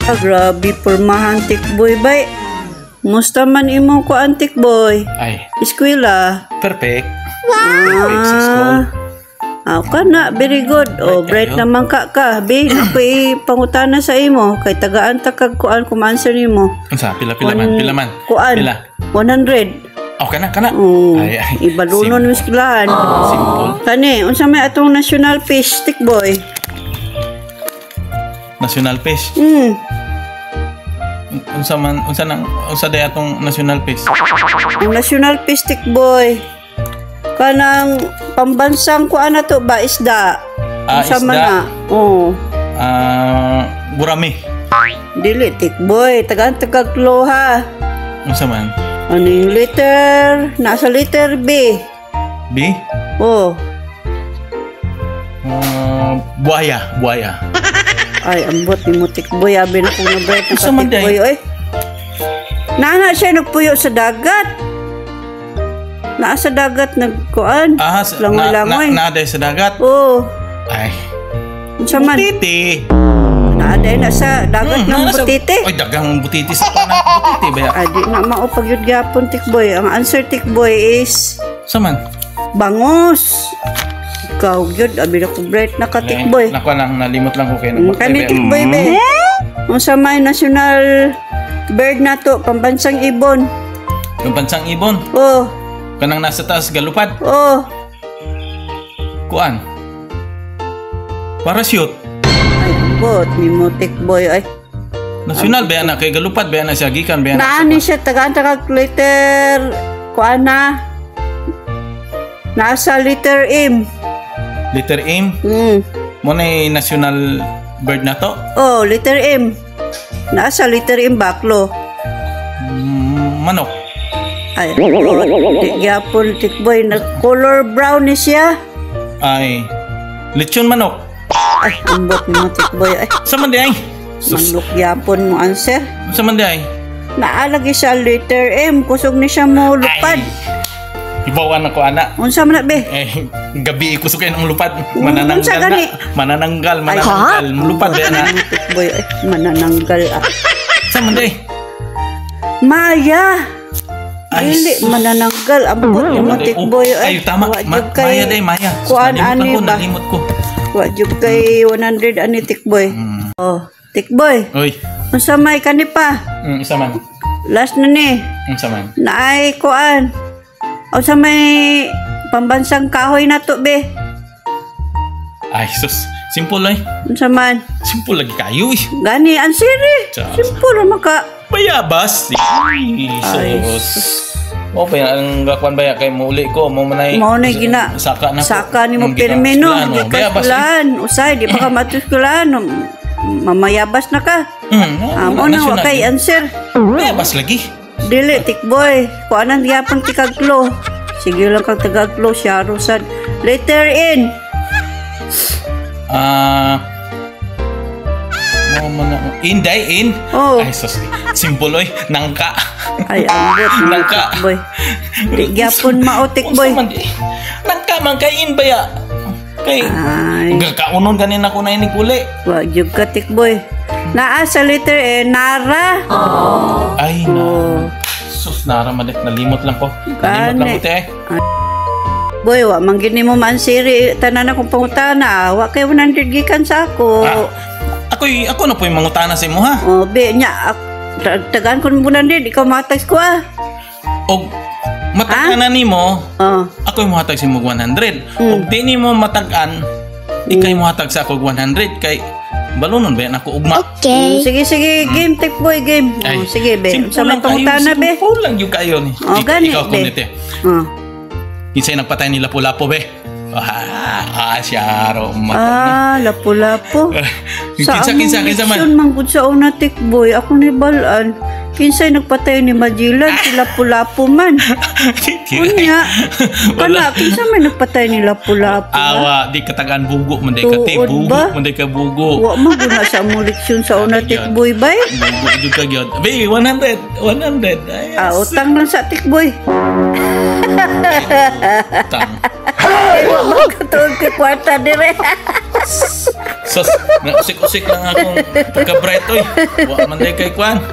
Ah, grabe pormahan tikboy bay. Musta man imong ko antik boy? Ay, Eskwela. perfect. Perfect sa school. Kana, very good. O, bright kayo. naman ka. Be, ako pangutana sa imo. Kay tagaan takag kuan kumanswer nimo. Unsa? Pila man? Pila man? Kuan. Pila? 100. Oh, kana. Ay, Ibalunon mo eskwelahan. Simple. Kani, unsa may atong national fish stick boy? National fish. Unsa day atong national fish? Ang national fish stick boy. Kanang pambansang kuan na to ba isda? Unsa man Isda. na? Oo. Gurami. Dili tick boy, tagaan tagaglo ha. Unsa man? Ano yung letter? Nasa letter B. B? Oh. Buaya. Ay, ambot ni mo tick boy. Abi na kung nabait na Unsa man tick day? boy. Oy. Nana siya nagpuyo sa dagat. Naa sa dagat nagkuan. Langoy-langoy. Naaday sa dagat. Oh. Ay. Unsa man? Butiti. Naaday na sa dagat ng butiti. Oy, dagang butiti sa panang butiti ba? Ay, di na maupag yun gyapon tick boy. Ang answer tick boy is Saman? bangos. Ikaw yun, abi na ko bright na ka tick boy. Nakuha lang, nalimot lang ko kayo. Kani tick boy be. Unsa may national bird na to, pambansang ibon. Yung bansang ibon, Oh, kanang nasa taas galupad. oh. Kuan? Parachute. Ay, bot ni mo tick boy ay. Nasyonal ba yan na? Kay galupad ba yan na siya? Gikan ba yan na? Naani siya taga-taga letter kuan na. Nasa letter M. Letter M? Muna yung national bird na to? Oh, letter M. Nasa letter M baklo. Manok. Ay, di gyapon tick boy na color brown ni siya. Ay, lechon manok. Ay, ambot ni mo tick boy ay. Saman di ay? Sus. Manok gyapon mo answer. Saman di ay? Naalagi sa letter M, kusog ni siya mo lupad. Ibawan ako anak. Unsa man na be? Gabi ko sukayin ang lupad. Unsa Manananggal gani? na. Manananggal. Lupad ba yan na? Tick boy ay manananggal ah. Saman di ay? Maya. Ay, Dili manananggal ambot ni mo tick boy ay, tama. Maya day, Maya. Kuan Nalimot ani ako, ba? nalimot ko. Wa jud kay 100 ani tick boy. Oh, tick boy. Uy, Unsa may kani pa? isa man. Last na ni. Isa man. Naay kuan. Unsa may pambansang kahoy na to be? Ay, sus. Simple ay. Unsa man? Simple lagi kayo eh. Gani ang siri. Tsaka. Simple ra maka. Bayabas. Ay, sus. O pa yan, ang gakuan baya kay muli ko. Mo manay. Mao na gina. Saka na. Saka ni mo pirmi no. Di ka skulan. Usay di pa ka matuskulan. Mamayabas na ka. Amo na wa kay answer. Bayabas lagi. Dili tick boy. Kuanan gyapon tikaglo. Sige lang kag tagaglo siya rusad. Letter N. In. Oh. Ay, sus. Simple oy. Nangka. Ay ambot ni Nangka. tick boy. Di gyapon mao tick boy. Nangka man kay in baya. Kay Ay. gakaunon ganin ako na ini kuli. Wa jud ka tick boy. Naa sa letter N, Nara. Ay na. Sus, naramadit. Nalimot lang ko. Nalimot lang ko te. Boy, wa man gini mo man siri tanan akong pangutana. Wa kay 100 gikan sa ako. Ako na po yung mangutana sa imo ha. Oh, be nya tagaan ko mo din ikaw matag ko ah. Og matag na nimo. Oh. Ako yung muhatag sa imo 100. Og di nimo matagan, ikay muhatag sa ako 100 kay balunon ba yan ako ugma. Okay. Sige, game tech boy game. Ay, Oh, sige be. simple Sa may lang kayo, pangutana be. simple lang yung kayo ni. Oh, gani Ikaw be. kumite. Oh. Kinsay nagpatay ni Lapu-Lapu be. Siya ro umat. Lapu-lapu. Kinsa man. Sa manggod sa una tech boy, ako ni balan. Kinsay nagpatay ni Magellan, si Lapu-Lapu man. Unya. Kana kinsa may nagpatay ni Lapu-Lapu? Awa, di katagaan bugo, manday ka te, Tuod bugo, ba? manday ka bugo. Wa mo guna sa among leksyon sa una tech boy bay. Bugo jud ka gyud. Be, 100. Ay, Utang lang sa tech boy. utang. Wa mo katulog ka kwarta dire. Sus, usik-usik lang akong pagka-bright oy. Wa man day kay kwan.